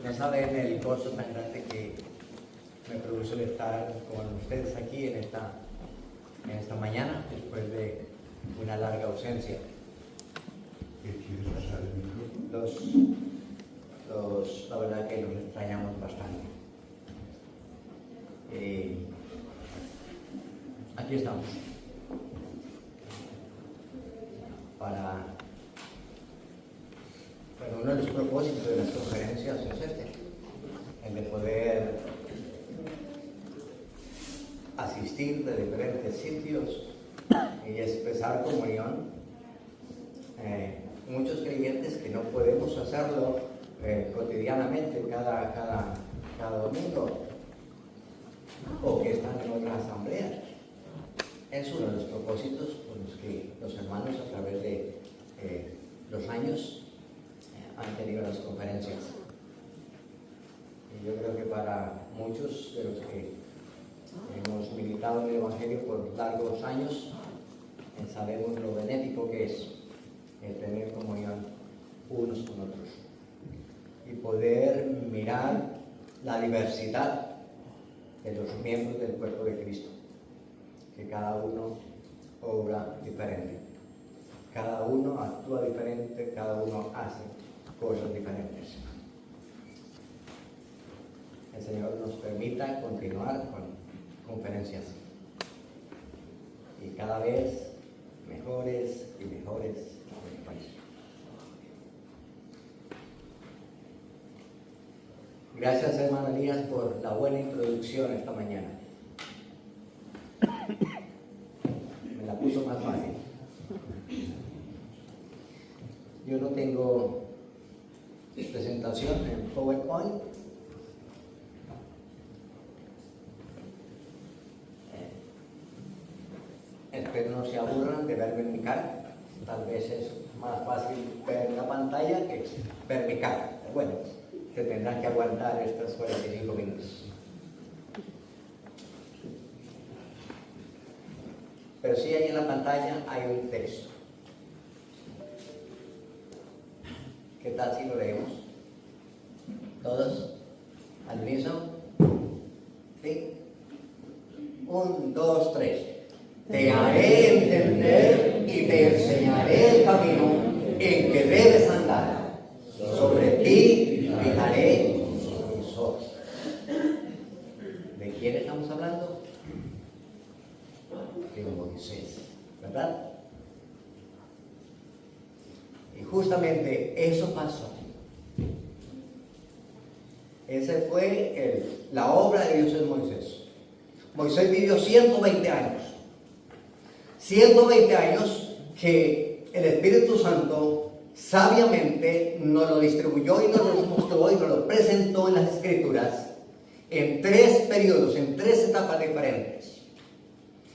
No saben el gozo tan grande que me produce el estar con ustedes aquí en esta mañana, después de una larga ausencia. La verdad que los extrañamos bastante. Aquí estamos uno de los propósitos de las conferencias es el de poder asistir de diferentes sitios y expresar comunión. Muchos creyentes que no podemos hacerlo cotidianamente cada domingo, o que están en otras asambleas. Es uno de los propósitos por los que los hermanos a través de los años han tenido las conferencias. Y yo creo que para muchos de los que hemos militado en el Evangelio por largos años, sabemos lo benéfico que es el tener comunión unos con otros y poder mirar la diversidad de los miembros del cuerpo de Cristo, que cada uno obra diferente, cada uno actúa diferente, cada uno hace cosas diferentes. El Señor nos permita continuar con conferencias y cada vez mejores y mejores. Gracias, hermana Elías, por la buena introducción esta mañana. Me la puso más fácil. Yo no tengo presentación en PowerPoint. Espero no se aburran de verme en mi cara. Tal vez es más fácil ver la pantalla que ver mi cara. Bueno, se tendrán que aguantar estos 45 minutos. Pero sí, ahí en la pantalla hay un texto. ¿Qué tal si lo leemos? ¿Todos? ¿Al unísono? ¿Sí? 1, 2, 3. Te haré entender y te enseñaré el camino en que debes andar. Sobre ti fijaré mis ojos. ¿De quién estamos hablando? De Moisés, ¿verdad? Y justamente eso pasó. Esa fue la obra de Dios en Moisés. Moisés vivió 120 años. 120 años que el Espíritu Santo sabiamente nos lo distribuyó y nos lo mostró y nos lo presentó en las Escrituras en 3 periodos, en 3 etapas diferentes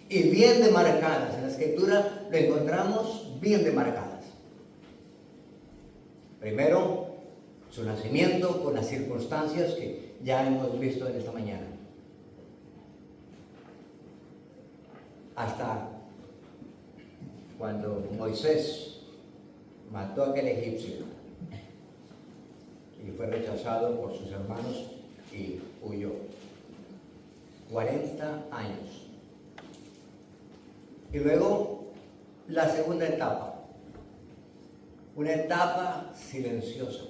y bien demarcadas. En la Escritura lo encontramos bien demarcadas. Primero, su nacimiento con las circunstancias que ya hemos visto en esta mañana, hasta cuando Moisés mató a aquel egipcio y fue rechazado por sus hermanos y huyó. 40 años. Y luego la segunda etapa, una etapa silenciosa.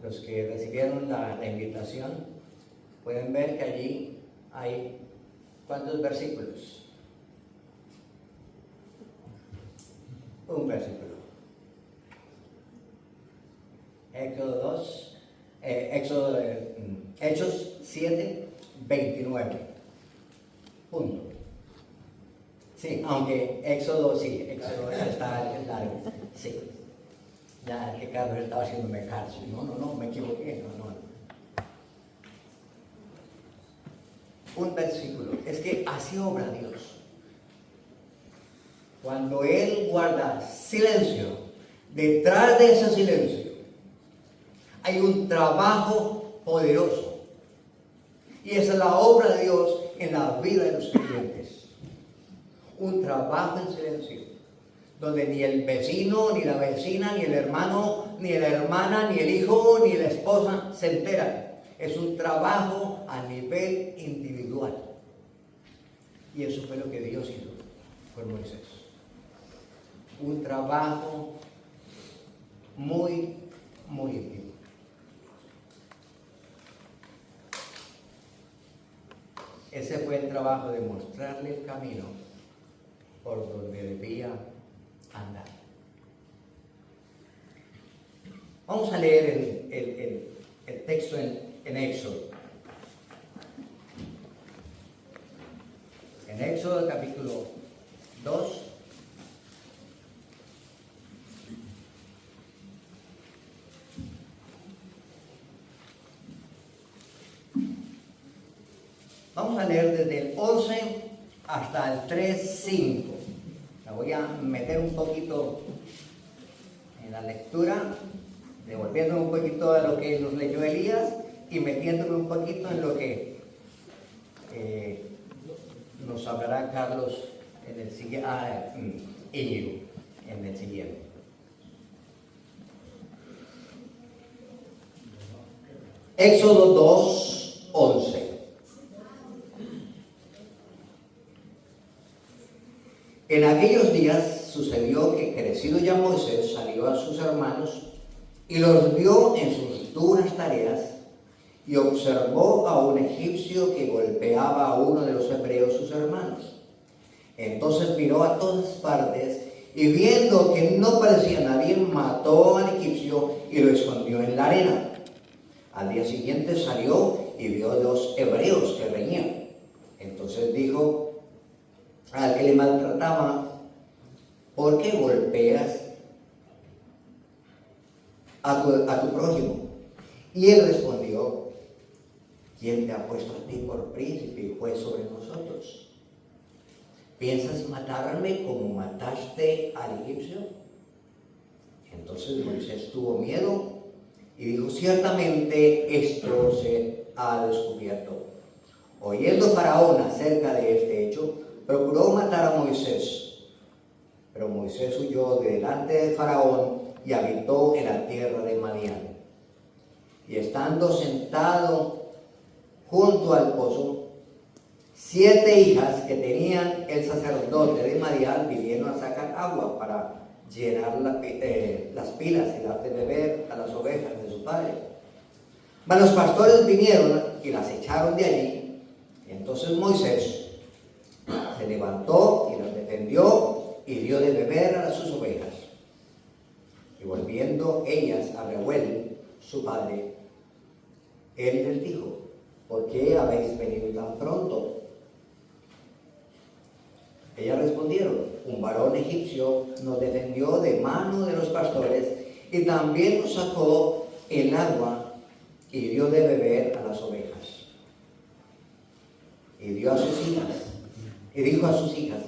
Los que recibieron la invitación pueden ver que allí hay ¿cuántos versículos? Un versículo. Hechos 7, 29. Punto. Sí, aunque Éxodo está largo. Sí. Ya que Carlos estaba haciéndome caso. No, me equivoqué. No. Un versículo. Es que así obra Dios. Cuando Él guarda silencio, detrás de ese silencio hay un trabajo poderoso. Y esa es la obra de Dios en la vida de los creyentes. Un trabajo en silencio, donde ni el vecino, ni la vecina, ni el hermano, ni la hermana, ni el hijo, ni la esposa se enteran. Es un trabajo a nivel individual. Y eso fue lo que Dios hizo con Moisés. Un trabajo muy, muy íntimo. Ese fue el trabajo de mostrarle el camino por donde debía andar. Vamos a leer el texto en Éxodo. En Éxodo capítulo 2. Vamos a leer desde el 11 hasta el 3:5. La voy a meter un poquito en la lectura, devolviéndome un poquito a lo que nos leyó Elías y metiéndome un poquito en lo que nos hablará Carlos en el siguiente, Íñigo, en el siguiente. Éxodo 2:11. En aquellos días sucedió que, crecido ya Moisés, salió a sus hermanos y los vio en sus duras tareas, y observó a un egipcio que golpeaba a uno de los hebreos, sus hermanos. Entonces miró a todas partes y, viendo que no parecía nadie, mató al egipcio y lo escondió en la arena. Al día siguiente salió y vio a dos hebreos que reñían. Entonces dijo al que le maltrataba: ¿por qué golpeas a tu prójimo? Y él respondió: ¿quién te ha puesto a ti por príncipe y juez sobre nosotros? ¿Piensas matarme como mataste al egipcio? Entonces Moisés tuvo miedo y dijo: ciertamente esto se ha descubierto. Oyendo Faraón acerca de este hecho, procuró matar a Moisés. Pero Moisés huyó de delante de Faraón y habitó en la tierra de Madián. Y estando sentado junto al pozo, 7 hijas que tenían el sacerdote de Madián vinieron a sacar agua para llenar las pilas y dar de beber a las ovejas de su padre. Mas los pastores vinieron y las echaron de allí. Entonces Moisés se levantó y las defendió y dio de beber a sus ovejas. Y volviendo ellas a Reuel, su padre, él les dijo: ¿por qué habéis venido tan pronto? Ellas respondieron: un varón egipcio nos defendió de mano de los pastores y también nos sacó el agua y dio de beber a las ovejas. Y dio a sus hijas, y dijo a sus hijas: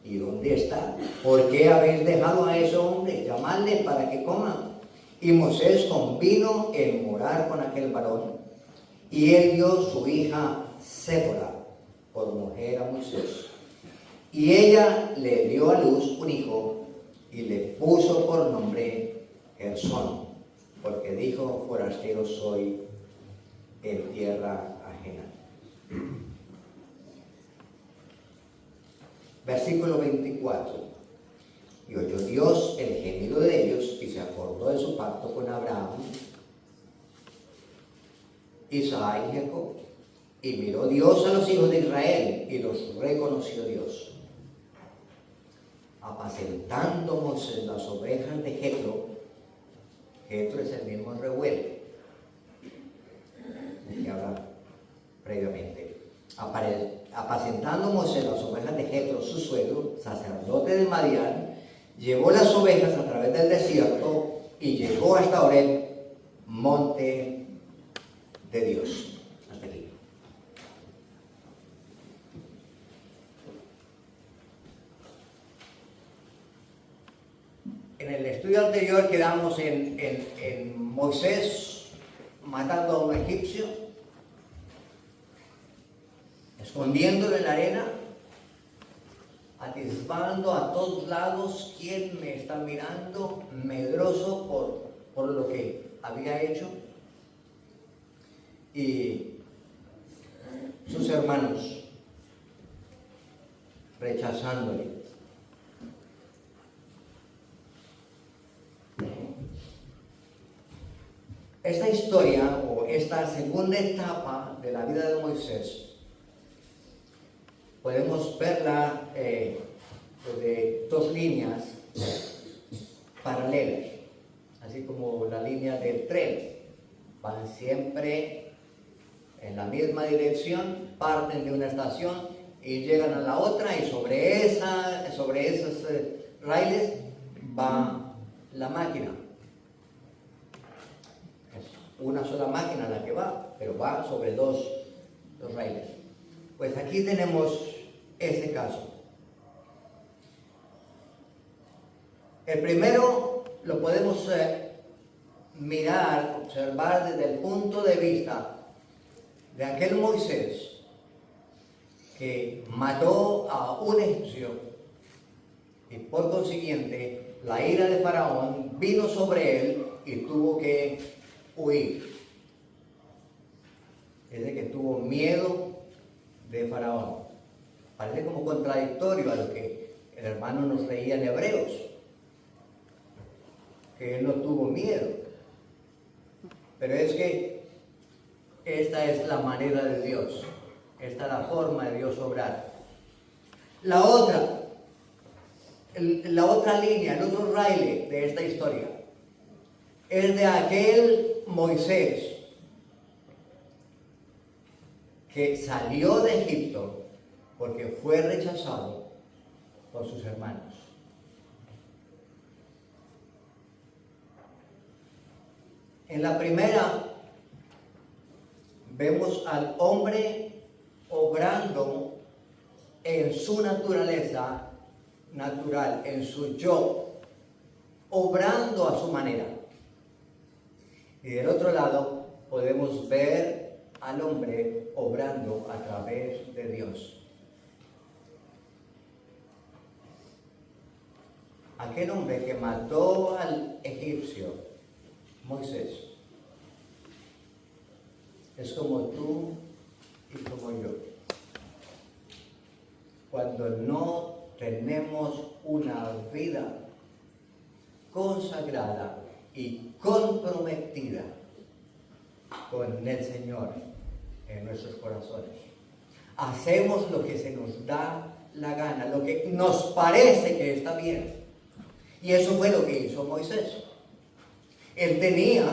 ¿y dónde está? ¿Por qué habéis dejado a ese hombre? Llamadle para que coma. Y Moisés convino en morar con aquel varón, y él dio su hija Séfora por mujer a Moisés. Y ella le dio a luz un hijo y le puso por nombre Gersón, porque dijo: forastero soy en tierra ajena. Versículo 24. Y oyó Dios el gemido de ellos y se acordó de su pacto con Abraham, Isaac y Jacob. Y miró Dios a los hijos de Israel y los reconoció Dios. Apacentando Moisés las ovejas de Jetro. Jetro es el mismo Reuel que habla previamente. Apacentando Moisés las ovejas de Jetro, su suegro, sacerdote de Madián, llevó las ovejas a través del desierto y llegó hasta Horeb, monte de Dios. Hasta aquí. En el estudio anterior quedamos en Moisés matando a un egipcio, escondiéndolo en la arena, atisbando a todos lados quién me está mirando, medroso por lo que había hecho. Y sus hermanos rechazándole. Esta historia o esta segunda etapa de la vida de Moisés podemos verla de dos líneas paralelas, así como la línea del tren. Van siempre en la misma dirección, parten de una estación y llegan a la otra, y sobre esos raíles va la máquina. Es una sola máquina la que va, pero va sobre dos raíles. Pues aquí tenemos ese caso. El primero lo podemos mirar, observar desde el punto de vista de aquel Moisés que mató a un egipcio, y por consiguiente la ira de Faraón vino sobre él y tuvo que huir. Es de que tuvo miedo de Faraón. Parece como contradictorio a lo que el hermano nos leía en Hebreos, que él no tuvo miedo. Pero es que esta es la manera de Dios, esta es la forma de Dios obrar. La otra línea, el otro raíle de esta historia, es de aquel Moisés que salió de Egipto porque fue rechazado por sus hermanos. En la primera vemos al hombre obrando en su naturaleza natural, en su yo, obrando a su manera. Y del otro lado podemos ver al hombre obrando a través de Dios. Aquel hombre que mató al egipcio, Moisés, es como tú y como yo. Cuando no tenemos una vida consagrada y comprometida con el Señor en nuestros corazones, hacemos lo que se nos da la gana, lo que nos parece que está bien. Y eso fue lo que hizo Moisés. Él tenía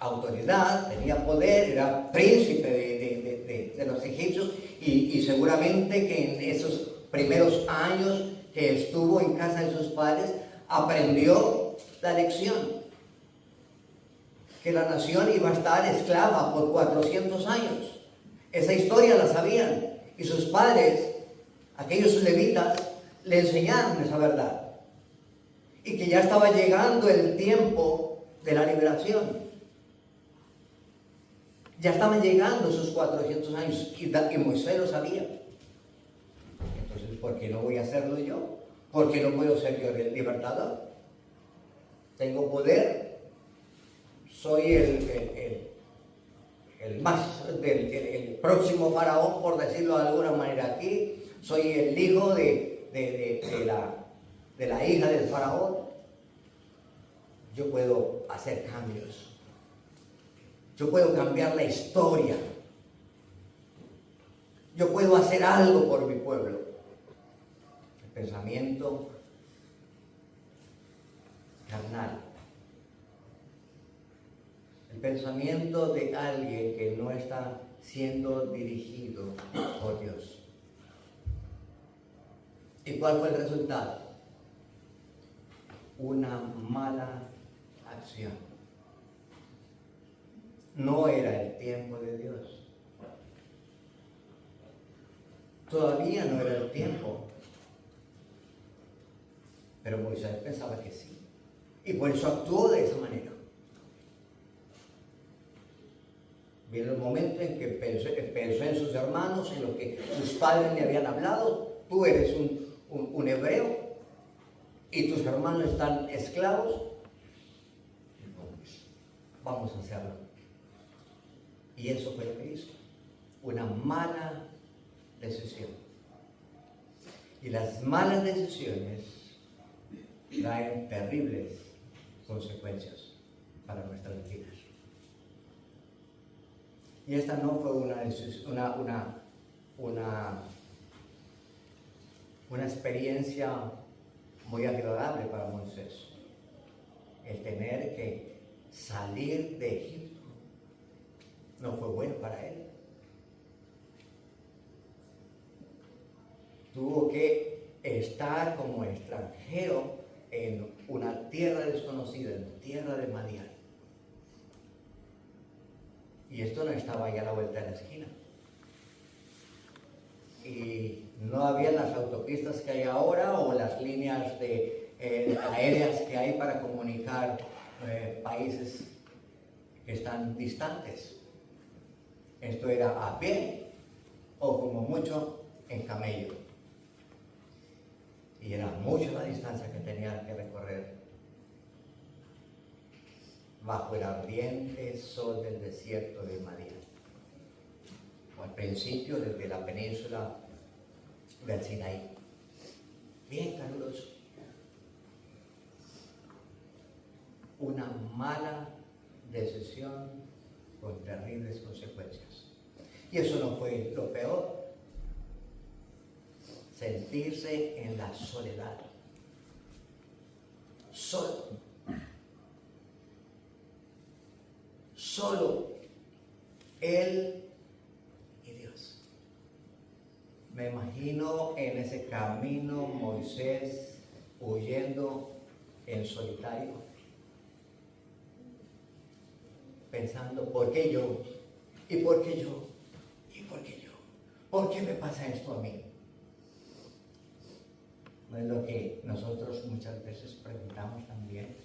autoridad, tenía poder, era príncipe de los egipcios, y seguramente que en esos primeros años que estuvo en casa de sus padres aprendió la lección, que la nación iba a estar esclava por 400 años. Esa historia la sabían, y sus padres, aquellos levitas, le enseñaron esa verdad, y que ya estaba llegando el tiempo de la liberación. Ya estaban llegando esos 400 años, y Moisés lo sabía. Entonces, ¿por qué no voy a hacerlo yo? ¿Por qué no puedo ser yo el libertador? Tengo poder, soy el próximo faraón, por decirlo de alguna manera aquí. Soy el hijo de la hija del faraón. Yo puedo hacer cambios. Yo puedo cambiar la historia. Yo puedo hacer algo por mi pueblo. El pensamiento carnal. El pensamiento de alguien que no está siendo dirigido por Dios. ¿Y cuál fue el resultado? Una mala acción. No era el tiempo de Dios. Todavía no era el tiempo. Pero Moisés pensaba que sí. Y por eso actuó de esa manera. Vino el momento en que pensó en sus hermanos, en lo que sus padres le habían hablado. Tú eres un hebreo y tus hermanos están esclavos, pues, vamos a hacerlo. Y eso fue lo que hizo. Una mala decisión. Y las malas decisiones traen terribles consecuencias para nuestras vidas. Y esta no fue una experiencia muy agradable para Moisés. El tener que salir de Egipto no fue bueno para él. Tuvo que estar como extranjero en una tierra desconocida, en la tierra de Madián. Y esto no estaba allá a la vuelta de la esquina. Y no había las autopistas que hay ahora o las líneas aéreas que hay para comunicar países que están distantes. Esto era a pie o como mucho en camello. Y era mucha la distancia que tenían que recorrer bajo el ardiente sol del desierto de Madián. Al principio, desde la península del Sinaí. Bien caluroso. Una mala decisión con terribles consecuencias. Y eso no fue lo peor. Sentirse en la soledad. Solo. Solo él y Dios. Me imagino en ese camino Moisés huyendo en solitario, pensando, ¿por qué yo? ¿Y por qué yo? ¿Y por qué yo? ¿Por qué me pasa esto a mí? ¿No es lo que nosotros muchas veces preguntamos también?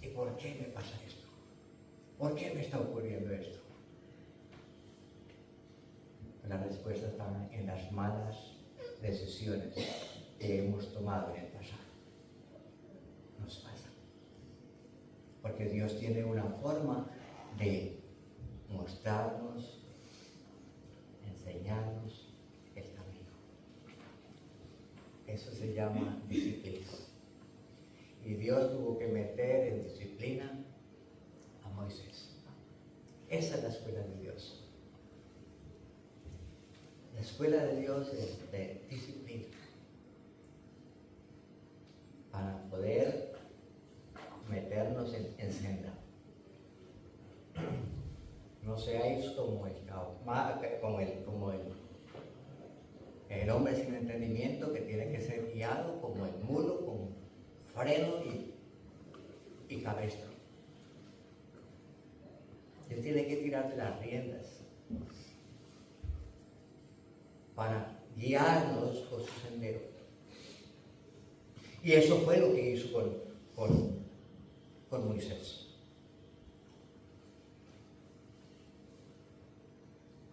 ¿Y por qué me pasa esto? ¿Por qué me está ocurriendo esto? La respuesta está en las malas decisiones que hemos tomado en el pasado. Nos pasa. Porque Dios tiene una forma de mostrarnos, enseñarnos el camino. Eso se llama disciplina. Y Dios tuvo que meter en disciplina a Moisés. Esa es la escuela de Dios. La escuela de Dios es de disciplina. Para poder meternos en senda. No seáis como el hombre sin entendimiento que tiene que ser guiado como el mulo con freno y cabestro. Él tiene que tirar de las riendas para guiarnos por su sendero. Y eso fue lo que hizo con Moisés.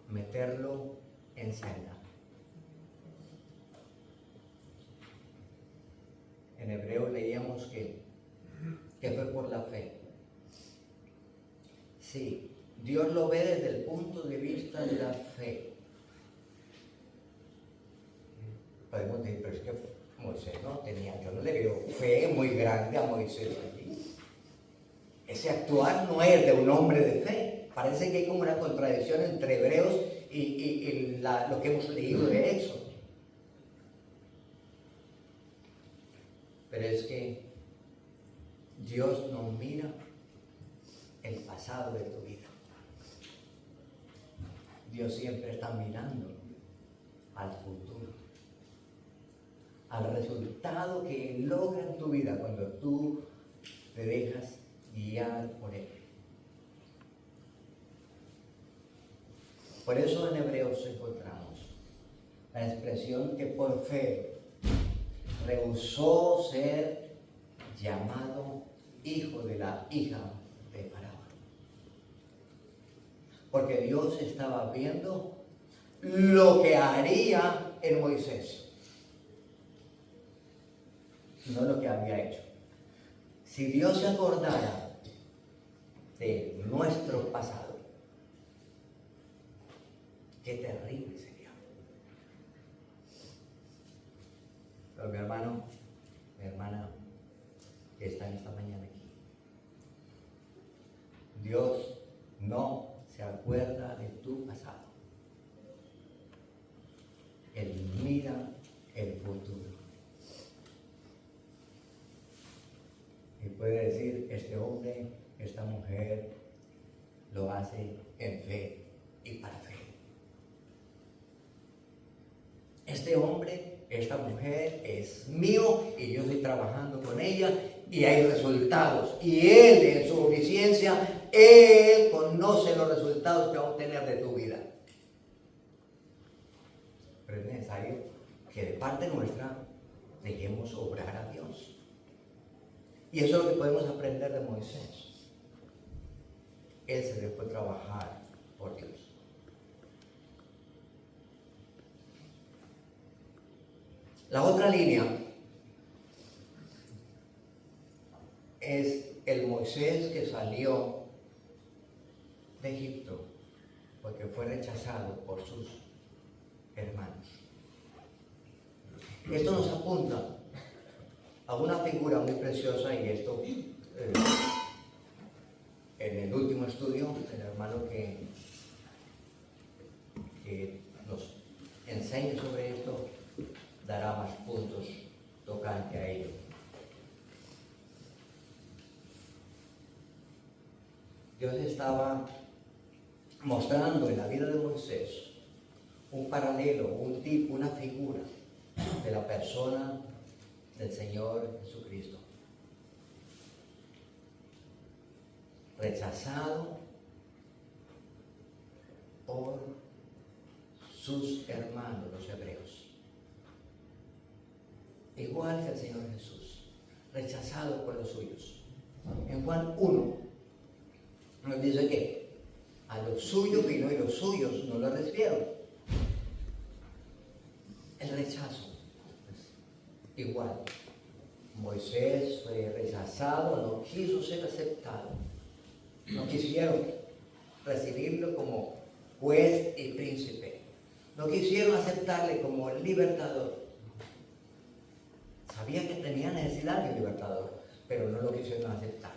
Meterlo en senda. En hebreo leíamos que fue por la fe. Sí, Dios lo ve desde el punto de vista de la fe. Podemos decir, pero es que Moisés no tenía, yo no le veo fe muy grande a Moisés allí. Ese actuar no es de un hombre de fe. Parece que hay como una contradicción entre Hebreos y lo que hemos leído de Éxodo. Pero es que Dios no mira el pasado de tu vida. Dios siempre está mirando al futuro, al resultado que logra en tu vida cuando tú te dejas guiar por Él. Por eso en Hebreos encontramos la expresión que por fe rehusó ser llamado hijo de la hija de Faraón. Porque Dios estaba viendo lo que haría en Moisés. no lo que había hecho. Si Dios se acordara de nuestro pasado, qué terrible sería. Pero mi hermano, mi hermana, que está en esta mañana aquí, Dios no se acuerda de tu pasado. Él mira el futuro. Y puede decir, este hombre, esta mujer, lo hace en fe y para fe. Este hombre, esta mujer es mío y yo estoy trabajando con ella y hay resultados. Y él, en su omnisciencia, él conoce los resultados que va a obtener de tu vida. Pero es necesario que de parte nuestra dejemos obrar a Dios. Y eso es lo que podemos aprender de Moisés. Él se dejó trabajar por Dios. La otra línea es el Moisés que salió de Egipto porque fue rechazado por sus hermanos. Esto nos apunta a una figura muy preciosa, y esto en el último estudio, el hermano que nos enseñe sobre esto dará más puntos tocante a ello. Dios estaba mostrando en la vida de Moisés un paralelo, un tipo, una figura de la persona del Señor Jesucristo. Rechazado por sus hermanos, los hebreos. Igual que el Señor Jesús, rechazado por los suyos. En Juan 1 nos dice que a los suyos vino y los suyos no lo recibieron. El rechazo. Igual, Moisés fue rechazado, no quiso ser aceptado. No quisieron recibirlo como juez y príncipe. No quisieron aceptarle como libertador. Sabían que tenía necesidad de un libertador, pero no lo quisieron aceptar.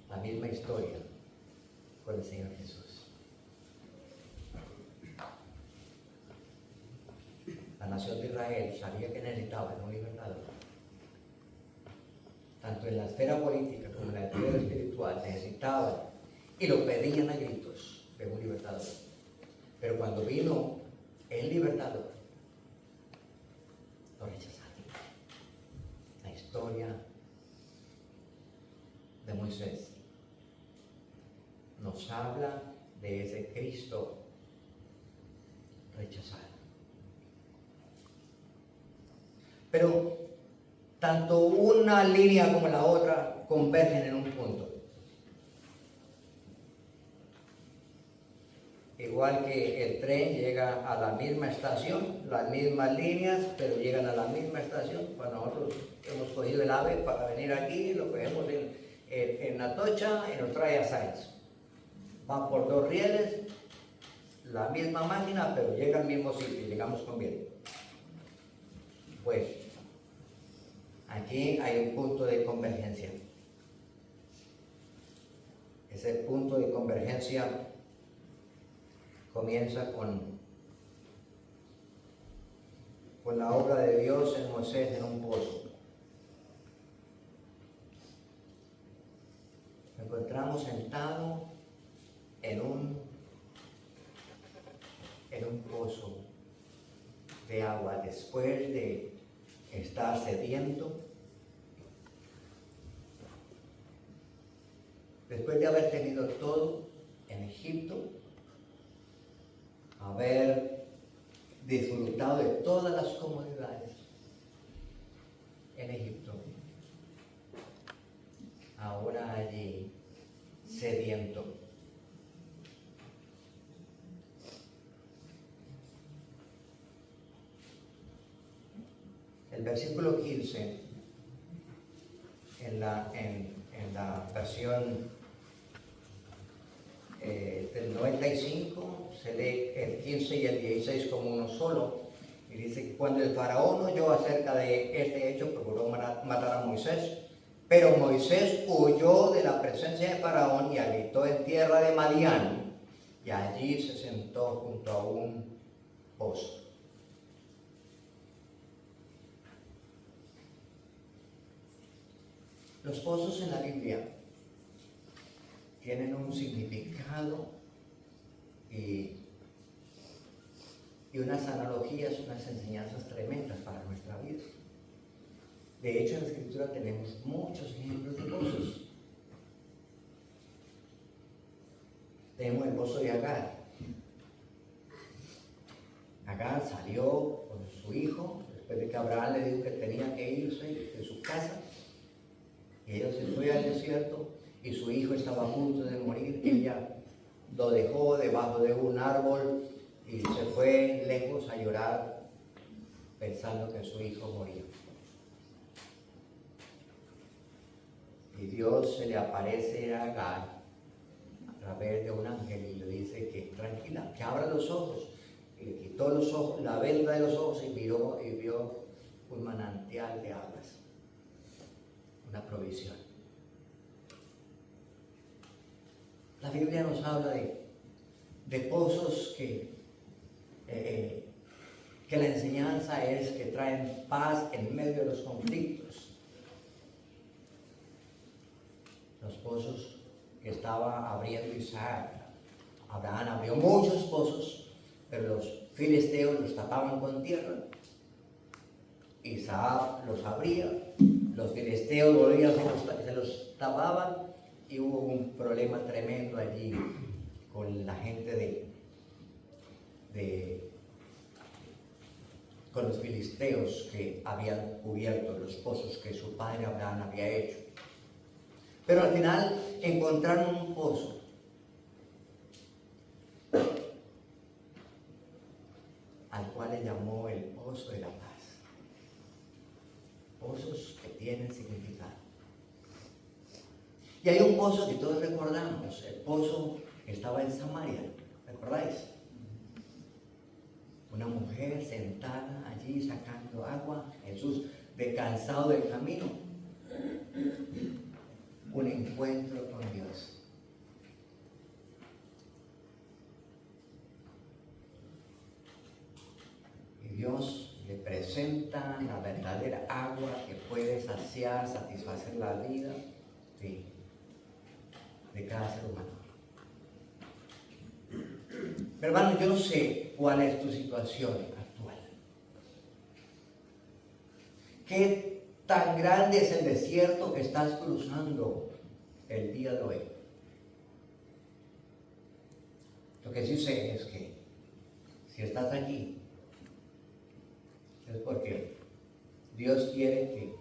La misma historia con el Señor Jesús. La nación de Israel sabía que necesitaba un libertador. Tanto en la esfera política como en la esfera espiritual necesitaban y lo pedían a gritos de un libertador. Pero cuando vino el libertador, lo rechazaron. La historia de Moisés nos habla de ese Cristo rechazado. Pero tanto una línea como la otra convergen en un punto. Igual que el tren llega a la misma estación, las mismas líneas, pero llegan a la misma estación. Cuando nosotros hemos cogido el AVE para venir aquí, lo cogemos en Atocha y nos trae a Sáenz. Va por dos rieles, la misma máquina, pero llega al mismo sitio y llegamos con bien. Pues aquí hay un punto de convergencia. Ese punto de convergencia comienza con la obra de Dios en Moisés en un pozo. Lo encontramos sentado en un pozo de agua después de estar sediento, después de haber tenido todo en Egipto, haber disfrutado de todas las comodidades en Egipto, ahora allí sediento. versículo 15, en la versión del 95, se lee el 15 y el 16 como uno solo. Y dice que cuando el faraón oyó acerca de este hecho, procuró matar a Moisés. Pero Moisés huyó de la presencia de faraón y habitó en tierra de Madián. Y allí se sentó junto a un pozo. Los pozos en la Biblia tienen un significado y unas analogías, unas enseñanzas tremendas para nuestra vida. De hecho, en la Escritura tenemos muchos ejemplos de pozos. Tenemos el pozo de Agar. Agar salió con su hijo, después de que Abraham le dijo que tenía que irse de su casa. Y ella se fue al desierto y su hijo estaba a punto de morir. Ella lo dejó debajo de un árbol y se fue lejos a llorar pensando que su hijo moría. Y Dios se le aparece a Agar a través de un ángel y le dice que tranquila, que abra los ojos. Y le quitó los ojos, la venda de los ojos y vio un manantial de aguas, una provisión. La Biblia nos habla de pozos que la enseñanza es que traen paz en medio de los conflictos. Los pozos que estaba abriendo Isaac. Abraham abrió muchos pozos, pero los filisteos los tapaban con tierra. Isaac los abría, los filisteos volvían, se los tapaban y hubo un problema tremendo allí con la gente con los filisteos que habían cubierto los pozos que su padre Abraham había hecho. Pero al final encontraron un pozo al cual le llamó el pozo de la paz. Pozos que tienen significado. Y hay un pozo que todos recordamos, el pozo que estaba en Samaria, ¿recordáis? Una mujer sentada allí sacando agua, Jesús cansado del camino, un encuentro con Dios. Y Dios le presenta la verdadera agua que puede saciar, satisfacer la vida de cada ser humano. Pero hermano, yo no sé cuál es tu situación actual. ¿Qué tan grande es el desierto que estás cruzando el día de hoy? Lo que sí sé es que si estás aquí es porque Dios quiere que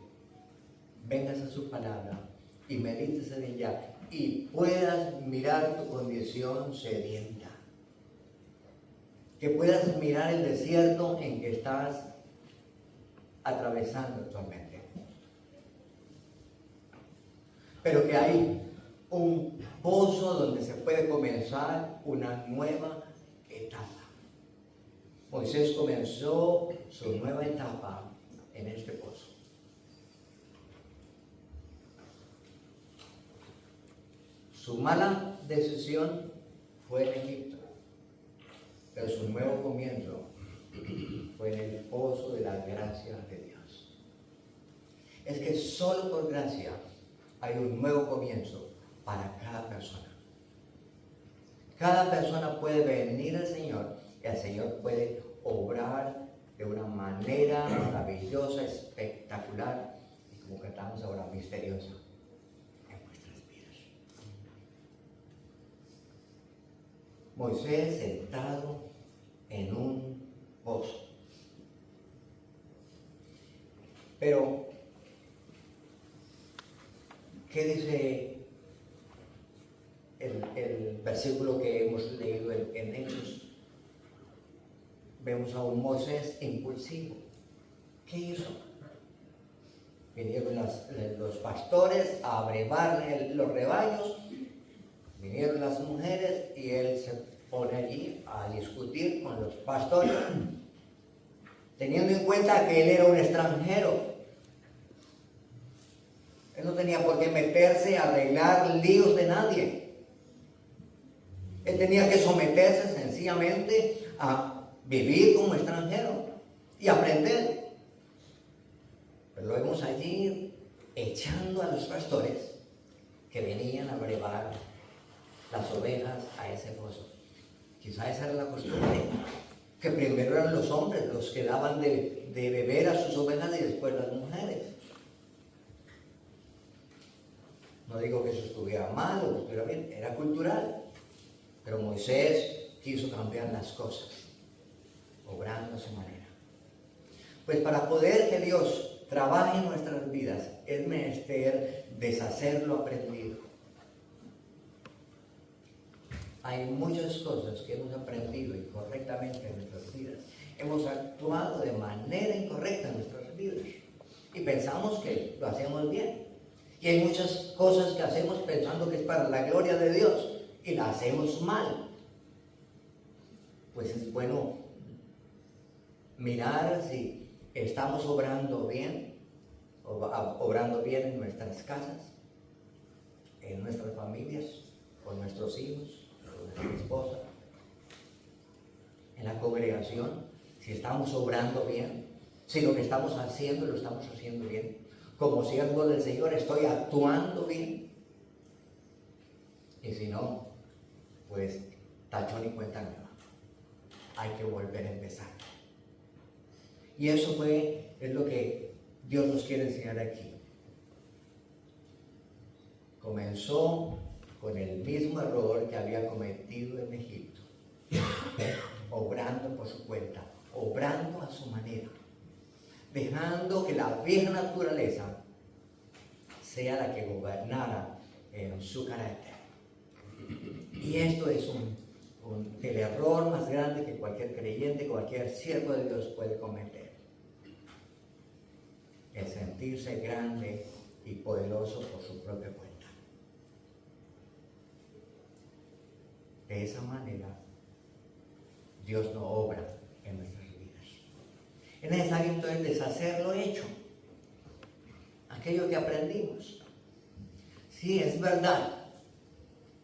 vengas a su palabra y medites en ella y puedas mirar tu condición sedienta. Que puedas mirar el desierto en que estás atravesando actualmente. Pero que hay un pozo donde se puede comenzar una nueva etapa. Moisés comenzó su nueva etapa en este pozo. Su mala decisión fue en Egipto, pero su nuevo comienzo fue en el pozo de la gracia de Dios. Es que solo por gracia hay un nuevo comienzo para cada persona. Cada persona puede venir al Señor y el Señor puede obrar de una manera maravillosa, espectacular y, como cantamos ahora, misteriosa en nuestras vidas. Moisés sentado en un pozo. Pero, ¿qué dice el versículo que hemos leído en Hechos? Vemos a un Moisés impulsivo. ¿Qué hizo? vinieron los pastores a abrevar los rebaños, vinieron las mujeres y él se pone allí a discutir con los pastores, teniendo en cuenta que él era un extranjero. Él no tenía por qué meterse a arreglar líos de nadie. Él tenía que someterse sencillamente a vivir como extranjero y aprender. Pero lo vemos allí echando a los pastores que venían a brevar las ovejas a ese pozo. Quizá esa era la costumbre, que primero eran los hombres los que daban de beber a sus ovejas y después las mujeres. No digo que eso estuviera mal o que estuviera bien, era cultural. Pero Moisés quiso cambiar las cosas, obrando a su manera. Pues para poder que Dios trabaje en nuestras vidas, es menester deshacer lo aprendido. Hay muchas cosas que hemos aprendido incorrectamente en nuestras vidas. Hemos actuado de manera incorrecta en nuestras vidas y pensamos que lo hacemos bien. Y hay muchas cosas que hacemos pensando que es para la gloria de Dios y la hacemos mal. Pues es bueno mirar si estamos obrando bien en nuestras casas, en nuestras familias, con nuestros hijos, con nuestra esposa, en la congregación, si estamos obrando bien, si lo que estamos haciendo lo estamos haciendo bien. Como siervo del Señor estoy actuando bien. Y si no, pues tachón y cuenta nueva. Hay que volver a empezar. Y eso es lo que Dios nos quiere enseñar aquí. Comenzó con el mismo error que había cometido en Egipto, obrando por su cuenta, obrando a su manera, dejando que la vieja naturaleza sea la que gobernara en su carácter. Y esto es el error más grande que cualquier creyente, cualquier siervo de Dios puede cometer. El sentirse grande y poderoso por su propia cuenta. De esa manera, Dios no obra en nuestras vidas. Es necesario entonces deshacer lo hecho, aquello que aprendimos. Sí, es verdad.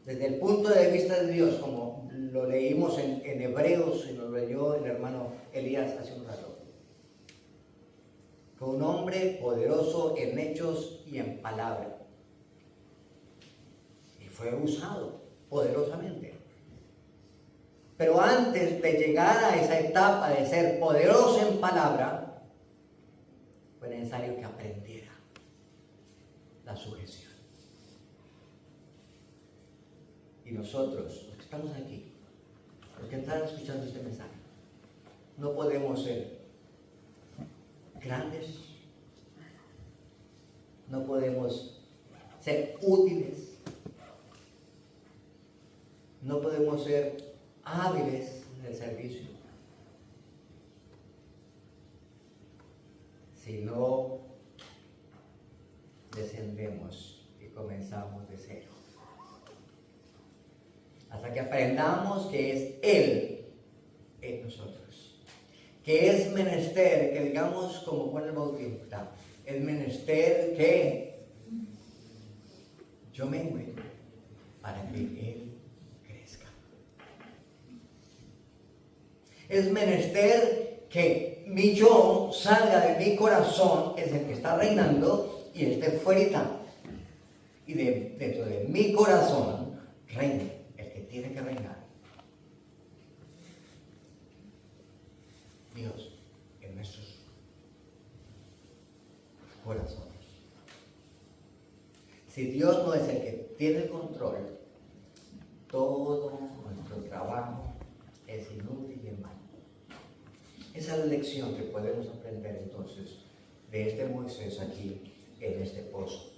Desde el punto de vista de Dios, como lo leímos en Hebreos, y lo leyó el hermano Elías hace un rato. Fue un hombre poderoso en hechos y en palabra. Y fue usado poderosamente. Pero antes de llegar a esa etapa de ser poderoso en palabra, fue necesario que aprendiera la sujeción. Y nosotros, los que estamos aquí, los que están escuchando este mensaje, no podemos ser grandes, no podemos ser útiles, no podemos ser hábiles en el servicio, si no descendemos y comenzamos de cero. Hasta que aprendamos que es Él en nosotros. Que es menester, que digamos como Juan el Bautista, es menester que yo mengue para que Él crezca. Es menester que mi yo salga de mi corazón, que es el que está reinando, y esté fuera. Y dentro de mi corazón reine el que tiene que reinar. Dios en nuestros corazones. Si Dios no es el que tiene el control, todo nuestro trabajo es inútil y en vano. Esa es la lección que podemos aprender entonces de este Moisés aquí en este pozo.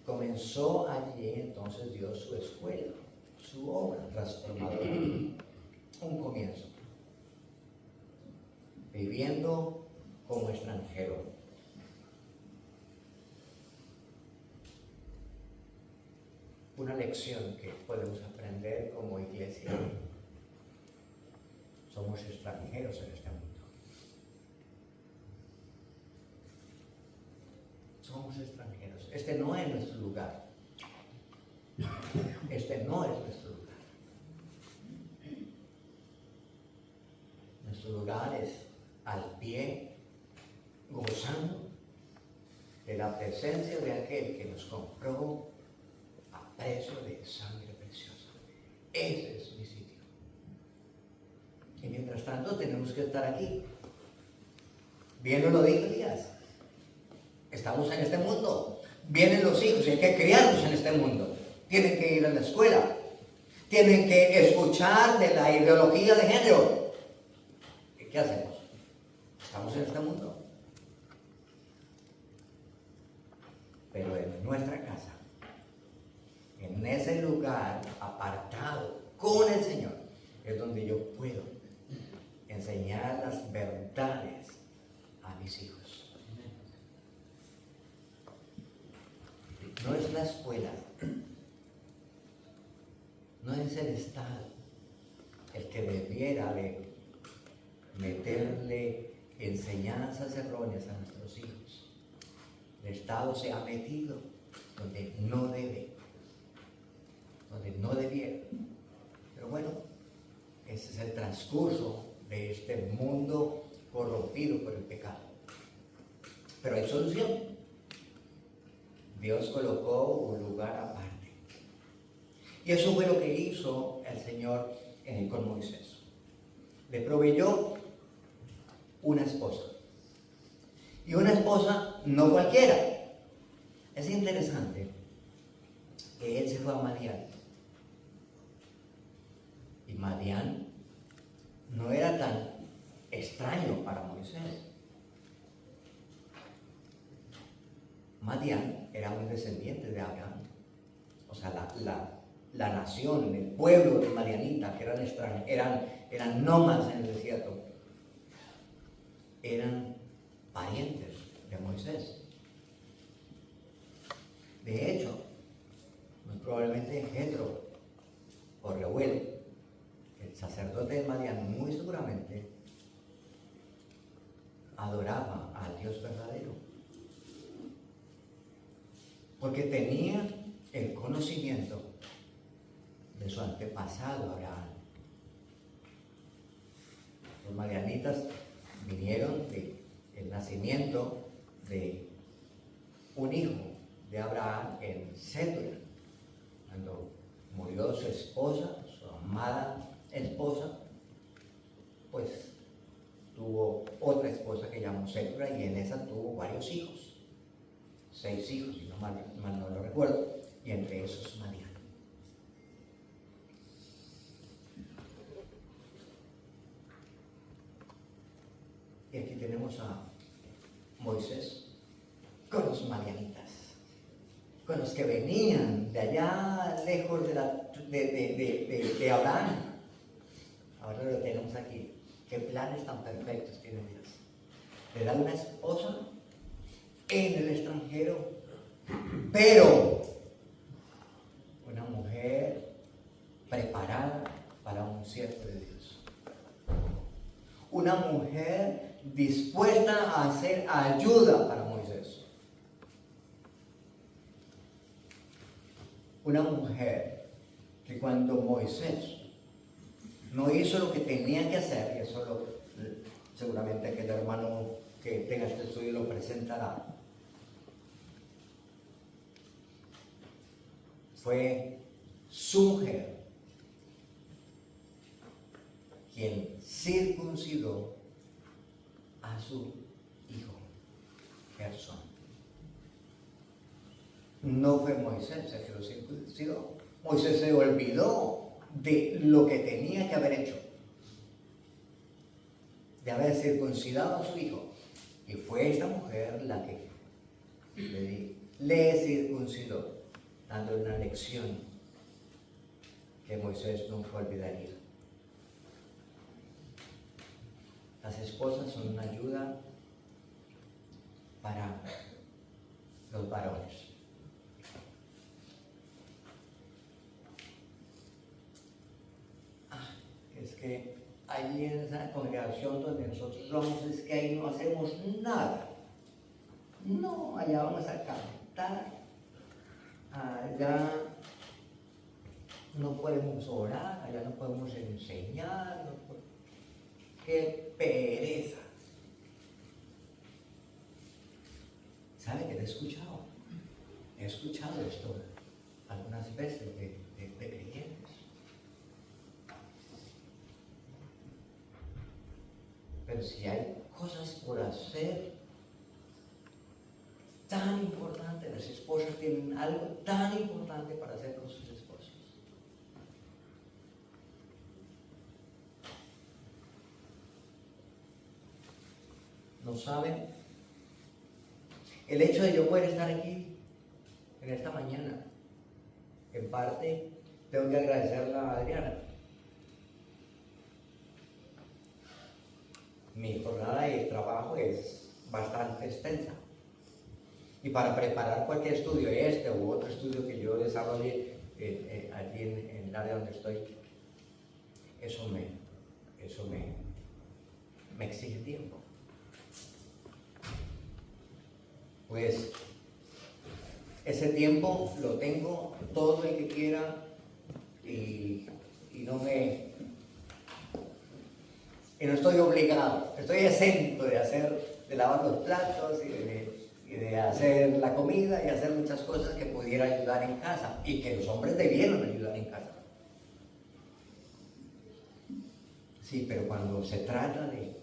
Comenzó allí entonces Dios su escuela, su obra transformadora. Un comienzo. viviendo como extranjero. Una lección que podemos aprender como iglesia. Somos extranjeros en este mundo. Somos extranjeros. Este no es nuestro lugar. Este no es nuestro lugar. Nuestro lugar es al pie, gozando de la presencia de aquel que nos compró a precio de sangre preciosa. Ese es mi sitio. Y mientras tanto tenemos que estar aquí. Vienen los días. Estamos en este mundo. Vienen los hijos y hay que criarlos en este mundo. Tienen que ir a la escuela. Tienen que escuchar de la ideología de género. ¿Y qué hacemos? Estamos en este mundo. Pero en nuestra casa, en ese lugar apartado con el Señor, es donde yo puedo enseñar las verdades a mis hijos. No es la escuela, no es el Estado el que debiera de meterle enseñanzas erróneas a nuestros hijos. El Estado se ha metido donde no debe, donde no debiera. Pero bueno, ese es el transcurso de este mundo corrompido por el pecado. Pero hay solución. Dios colocó un lugar aparte. Y eso fue lo que hizo el Señor con Moisés. Le proveyó una esposa. Y una esposa no cualquiera. Es interesante que él se fue a Madián. Y Madián no era tan extraño para Moisés. Madián era un descendiente de Abraham. O sea, la nación, el pueblo de Madianita, que eran extraños, eran nómadas en el desierto, eran parientes de Moisés. De hecho, muy probablemente Jetro o Reuel, el sacerdote de Madián, muy seguramente adoraba al Dios verdadero, porque tenía el conocimiento de su antepasado Abraham. Los madianitas vinieron del nacimiento de un hijo de Abraham en Cetura. Cuando murió su esposa, su amada esposa, pues tuvo otra esposa que llamó Cetura y en esa tuvo varios hijos. 6 hijos, si no mal no lo recuerdo, y entre esos Madián. Y aquí tenemos a Moisés con los madianitas, con los que venían de allá lejos de Abraham. Ahora lo tenemos aquí. Qué planes tan perfectos tiene Dios. Le da una esposa en el extranjero, pero una mujer preparada para un siervo de Dios. Una mujer dispuesta a hacer ayuda para Moisés. Una mujer que cuando Moisés no hizo lo que tenía que hacer, y eso seguramente aquel hermano que tenga este estudio lo presentará, fue su mujer quien circuncidó a su hijo Gersón. No fue Moisés el que lo circuncidó. Moisés se olvidó de lo que tenía que haber hecho, de haber circuncidado a su hijo. Y fue esta mujer la que le circuncidó, dándole una lección que Moisés nunca olvidaría. Las esposas son una ayuda para los varones. Es que allí en esa congregación donde nosotros vamos, es que ahí no hacemos nada. No, allá vamos a cantar, allá no podemos orar, allá no podemos enseñar. ¡Qué pereza! ¿Sabe que he escuchado? He escuchado esto algunas veces de creyentes. Pero si hay cosas por hacer tan importantes, las esposas tienen algo tan importante para hacer con sus esposos. ¿No saben? El hecho de yo poder estar aquí en esta mañana, en parte tengo que agradecerle a Adriana. Mi jornada de trabajo es bastante extensa. Y para preparar cualquier estudio, este u otro estudio que yo desarrolle allí en el área donde estoy, eso me exige tiempo. Pues ese tiempo lo tengo todo el que quiera y no estoy obligado, estoy exento de lavar los platos y de hacer la comida y hacer muchas cosas que pudiera ayudar en casa y que los hombres debieron ayudar en casa. Sí, pero cuando se trata de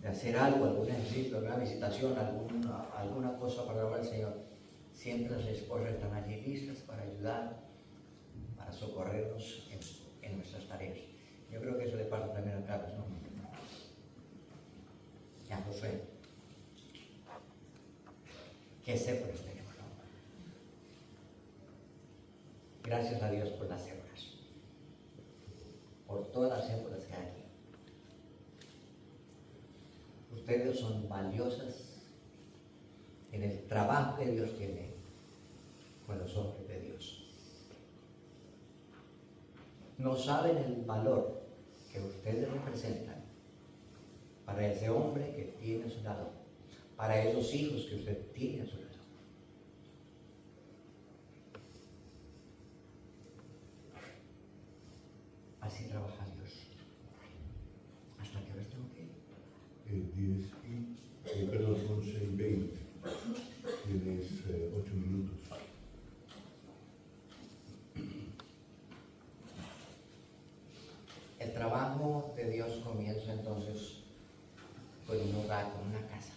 hacer algo, algún ejercicio, alguna visitación, alguna cosa para hablar al Señor, siempre las esposas están allí listas para ayudar, para socorrernos en nuestras tareas. Yo creo que eso le pasa también a Carlos, ¿no? Y a Josué. Que Séforas tenemos, ¿no? Gracias a Dios por las Séforas, por todas las Séforas que hay aquí. Ustedes son valiosas en el trabajo que Dios tiene con los hombres de Dios. No saben el valor que ustedes representan para ese hombre que tiene a su lado, para esos hijos que usted tiene a su lado. Así trabaja Dios. ¿Hasta qué hora tengo que ir? 11:20. Tienes 8 minutos. El trabajo de Dios comienza entonces con un hogar, con una casa,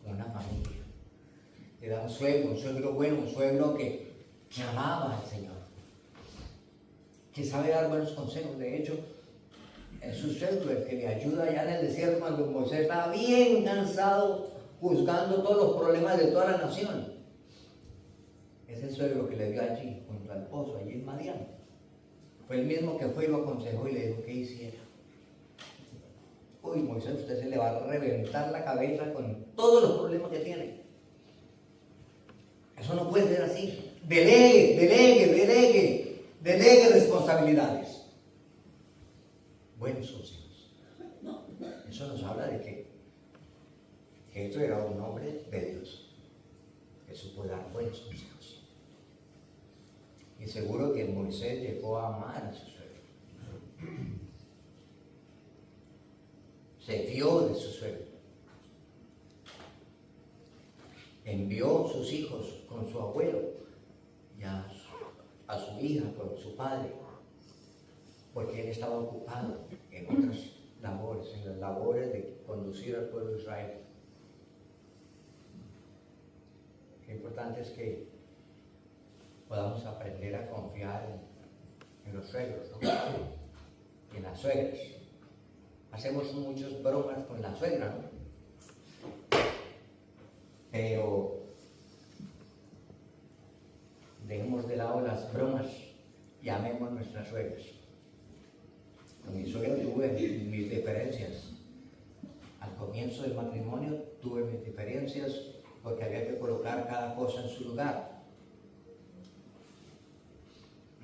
con una familia. Le da un suegro bueno, un suegro que amaba al Señor, que sabe dar buenos consejos. De hecho, es su suegro el que le ayuda allá en el desierto cuando Moisés estaba bien cansado juzgando todos los problemas de toda la nación. Es el suegro que le dio allí, junto al pozo, allí en Madián. Fue el mismo que fue y lo aconsejó y le dijo que hiciera. Uy, Moisés, usted se le va a reventar la cabeza con todos los problemas que tiene. Eso no puede ser así. Delegue responsabilidades. Buenos consejos. Eso nos habla de que esto era un hombre de Dios, que supo dar buenos consejos. Y seguro que Moisés llegó a amar a su suegro. Se fió de su suegro. Envió sus hijos con su abuelo y a su hija con su padre, porque él estaba ocupado en otras labores, en las labores de conducir al pueblo de Israel. Lo importante es que podamos aprender a confiar en los suegros, ¿no? Y en las suegras. Hacemos muchas bromas con la suegra, ¿no? Pero dejemos de lado las bromas y amemos nuestras suegras. Con mi suegro tuve mis diferencias. Al comienzo del matrimonio tuve mis diferencias porque había que colocar cada cosa en su lugar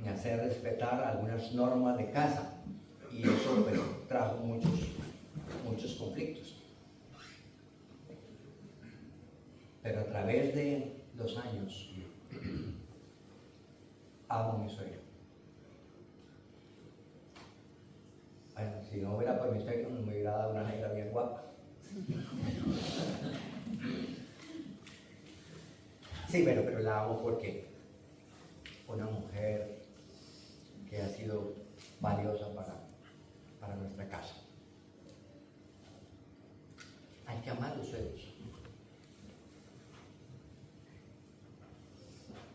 y hacer respetar algunas normas de casa, y eso pues, trajo muchos conflictos. Pero a través de los años amo a mi suegro. Bueno, si no hubiera por mi suegro, me hubiera dado una negra bien guapa. Sí, pero la amo porque una mujer que ha sido valiosa para nuestra casa. Hay que amar a los suegros.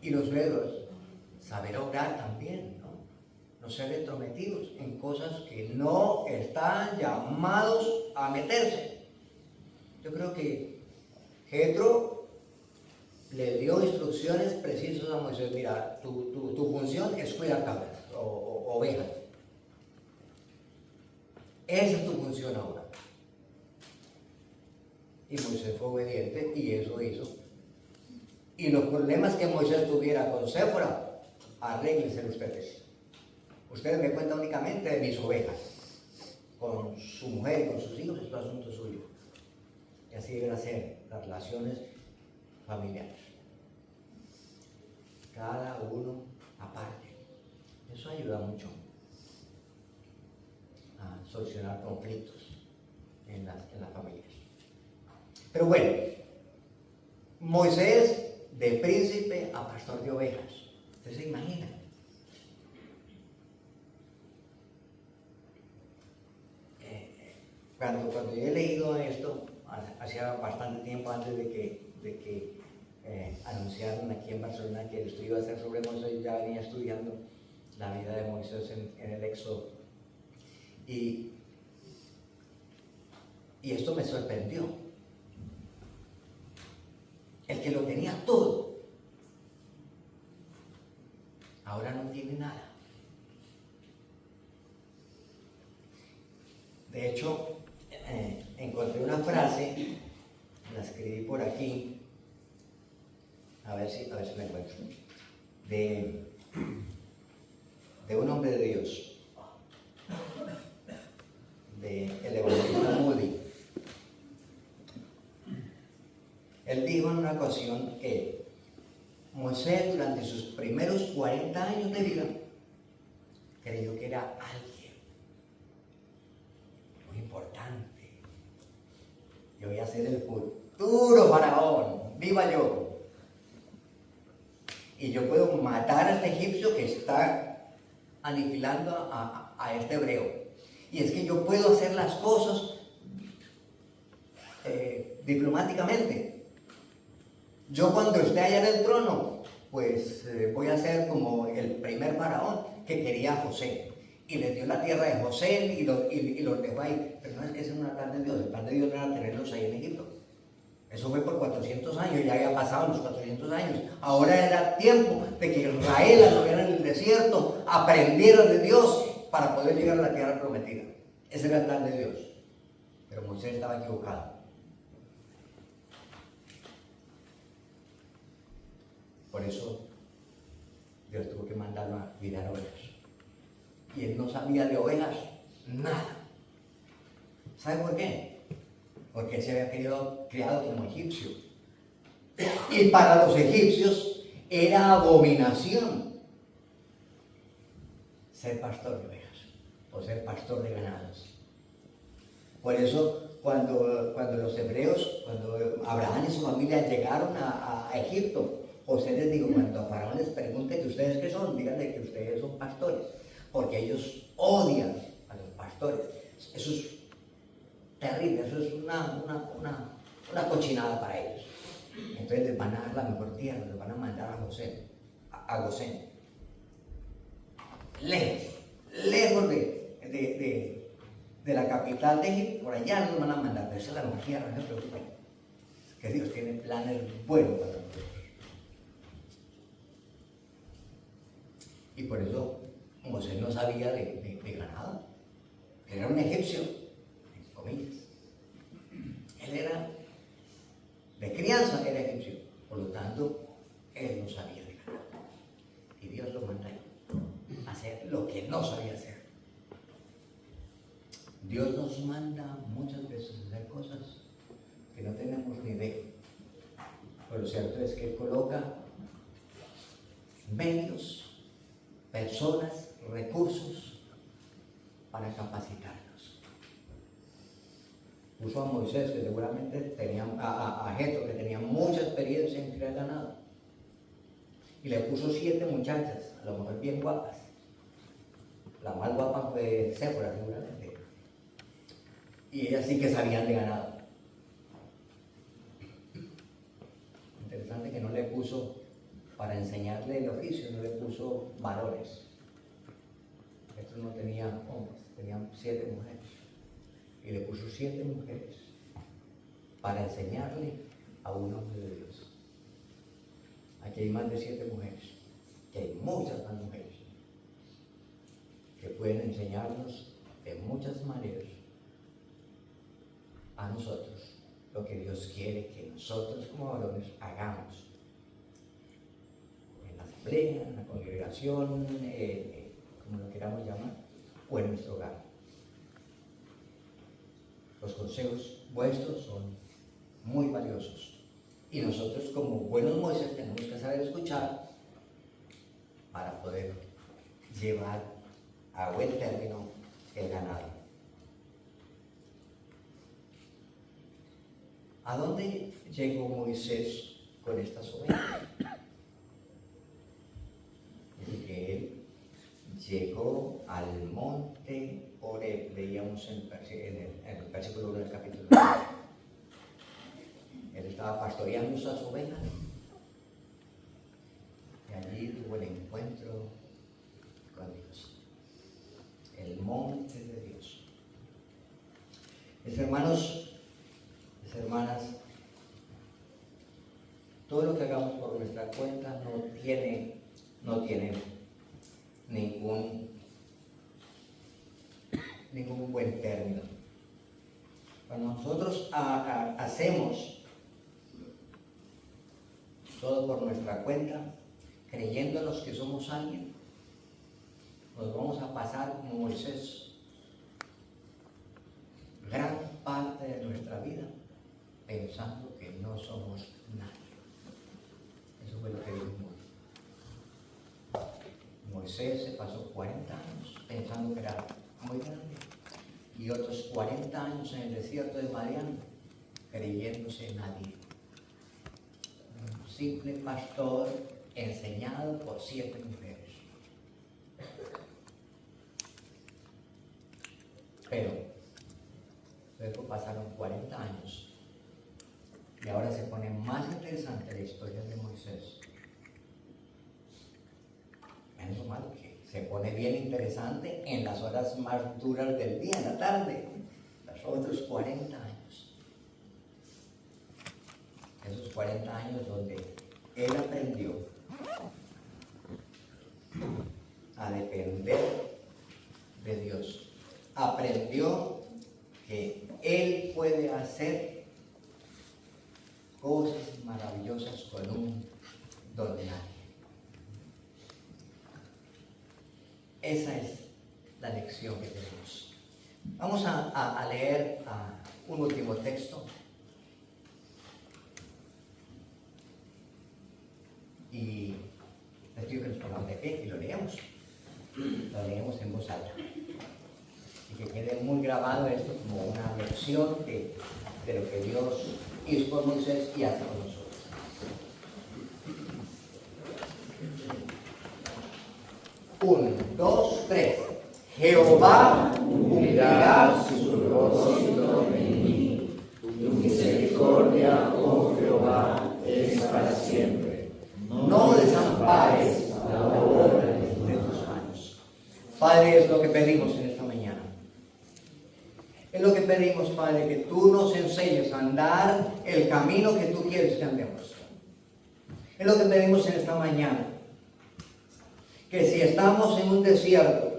Y los suegros, saber orar también, ¿no? No ser entrometidos en cosas que no están llamados a meterse. Yo creo que Jetro le dio instrucciones precisas a Moisés. Mira, tu función es cuidar cabras o ovejas. Esa es tu función ahora. Y Moisés fue obediente y eso hizo. Y los problemas que Moisés tuviera con Séfora, arréglense ustedes. Ustedes me cuentan únicamente de mis ovejas. Con su mujer y con sus hijos es un asunto suyo. Y así deben ser las relaciones familiares. Cada uno aparte. Eso ayuda mucho a solucionar conflictos en las familias. Pero bueno, Moisés de príncipe a pastor de ovejas. ¿Ustedes se imaginan? Cuando yo he leído esto, hacía bastante tiempo antes de que anunciaron aquí en Barcelona que el estudio iba a ser sobre Moisés, ya venía estudiando la vida de Moisés en el Éxodo. Y esto me sorprendió. El que lo tenía todo, ahora no tiene nada. De hecho, encontré una frase, la escribí por aquí, a ver si la encuentro, de un hombre de Dios, de el evangelista Moody. Él dijo en una ocasión que Moisés durante sus primeros 40 años de vida creyó que era alguien muy importante. Yo voy a ser el futuro faraón, viva yo. Y yo puedo matar a este egipcio que está aniquilando a este hebreo. Y es que yo puedo hacer las cosas diplomáticamente. Yo cuando esté allá en el trono, pues voy a ser como el primer faraón que quería a José. Y les dio la tierra de José y los dejó ahí. Pero no es que ese no era el plan de Dios. El plan de Dios no era tenerlos ahí en Egipto. Eso fue por 400 años, ya había pasado los 400 años. Ahora era tiempo de que Israel, al lugar en el desierto, aprendiera de Dios para poder llegar a la tierra prometida. Ese era el plan de Dios. Pero Moisés estaba equivocado. Por eso Dios tuvo que mandarlo a cuidar ovejas. Y él no sabía de ovejas nada. ¿Sabe por qué? Porque él se había criado como egipcio. Y para los egipcios era abominación ser pastor de ovejas o ser pastor de ganados. Por eso cuando los hebreos, cuando Abraham y su familia llegaron a Egipto, José les dijo, cuando a Faraón les pregunte que ustedes qué son, díganle que ustedes son pastores, porque ellos odian a los pastores. Eso es terrible, eso es una cochinada para ellos. Entonces les van a dar la mejor tierra, les van a mandar a Gosén. Lejos de la capital de Egipto, por allá nos van a mandar, pero esa es la mejor tierra, no se preocupen. Que Dios tiene planes buenos para nosotros. Y por eso Moisés no sabía de ganado. Era un egipcio, entre comillas. Él era, de crianza era egipcio, por lo tanto, él no sabía de ganado. Y Dios lo manda a hacer lo que no sabía hacer. Dios nos manda muchas veces a hacer cosas que no tenemos ni idea. Pero lo cierto es que Él coloca medios, personas, recursos para capacitarnos. Puso a Moisés, que seguramente tenía, a Jetro, que tenía mucha experiencia en criar ganado. Y le puso 7 muchachas, a lo mejor bien guapas. La más guapa fue Séfora, seguramente. Y ellas sí que sabían de ganado. Interesante que no le puso, para enseñarle el oficio, no le puso varones. Esto no tenía hombres, tenían 7 mujeres. Y le puso 7 mujeres para enseñarle a un hombre de Dios. Aquí hay más de 7 mujeres, que hay muchas más mujeres, que pueden enseñarnos de muchas maneras a nosotros lo que Dios quiere que nosotros como varones hagamos. En la asamblea, en la congregación, como lo queramos llamar, o en nuestro hogar. Los consejos vuestros son muy valiosos. Y nosotros como buenos Moisés tenemos que saber escuchar para poder llevar a buen término el ganado. ¿A dónde llegó Moisés con estas ovejas? Dice que él llegó al monte Horeb, leíamos en el versículo 1 del capítulo 1. Él estaba pastoreando esas ovejas y allí tuvo el encuentro con Dios. El monte de Dios. Mis hermanos, mis hermanas, todo lo que hagamos por nuestra cuenta no tiene ningún buen término. Cuando nosotros hacemos todo por nuestra cuenta, creyéndonos que somos alguien, nos vamos a pasar como Moisés gran parte de nuestra vida pensando que no somos nadie. Eso fue lo que dijo Moisés. Se pasó 40 años pensando que era muy grande y otros 40 años en el desierto de Madián creyéndose nadie. Un simple pastor enseñado por 7 mujeres. Pero luego pasaron 40 años y ahora se pone más interesante la historia de Moisés. Menos mal que se pone bien interesante en las horas más duras del día, en la tarde, los otros 40 años. Esos 40 años donde él aprendió a depender de Dios. Aprendió que él puede hacer cosas maravillosas con un don nadie. Esa es la lección que tenemos. Vamos a leer un último texto. Y les pido que nos pongamos de pie y lo leemos. Lo leemos en voz alta. Y que quede muy grabado esto como una lección de lo que Dios hizo por Moisés y hace con nosotros. Uno, dos, tres. Jehová cumplirá su propósito en mí. Tu misericordia, oh Jehová, es para siempre. No desampares la obra de tus manos. Padre, es lo que pedimos en esta mañana. Es lo que pedimos, Padre, que tú nos enseñes a andar el camino que tú quieres que andemos. Es lo que pedimos en esta mañana. Que si estamos en un desierto,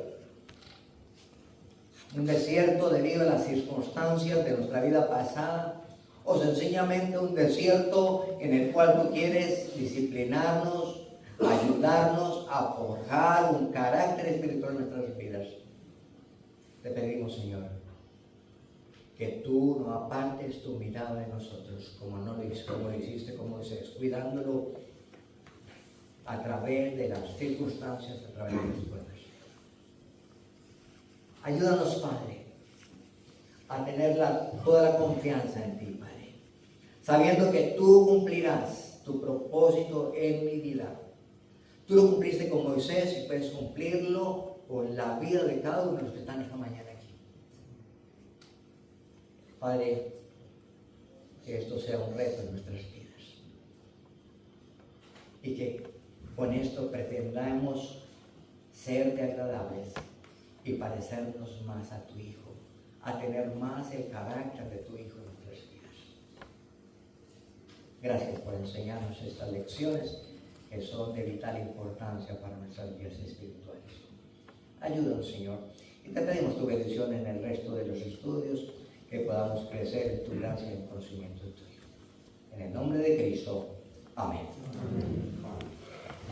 un desierto debido a las circunstancias de nuestra vida pasada, o sencillamente un desierto en el cual tú quieres disciplinarnos, ayudarnos a forjar un carácter espiritual en nuestras vidas. Te pedimos, Señor, que tú no apartes tu mirada de nosotros, como lo hiciste con Moisés, cuidándolo a través de las circunstancias, a través de los pueblos. Ayúdanos, Padre, a tener toda la confianza en ti, Padre, sabiendo que tú cumplirás tu propósito en mi vida. Tú lo cumpliste con Moisés y puedes cumplirlo con la vida de cada uno de los que están esta mañana aquí. Padre, que esto sea un reto en nuestras vidas y que con esto pretendamos serte agradables y parecernos más a tu Hijo, a tener más el carácter de tu Hijo en nuestras vidas. Gracias por enseñarnos estas lecciones que son de vital importancia para nuestras vidas espirituales. Ayúdanos, Señor, y te pedimos tu bendición en el resto de los estudios, que podamos crecer en tu gracia y en conocimiento tuyo. En el nombre de Cristo. Amén. Amén.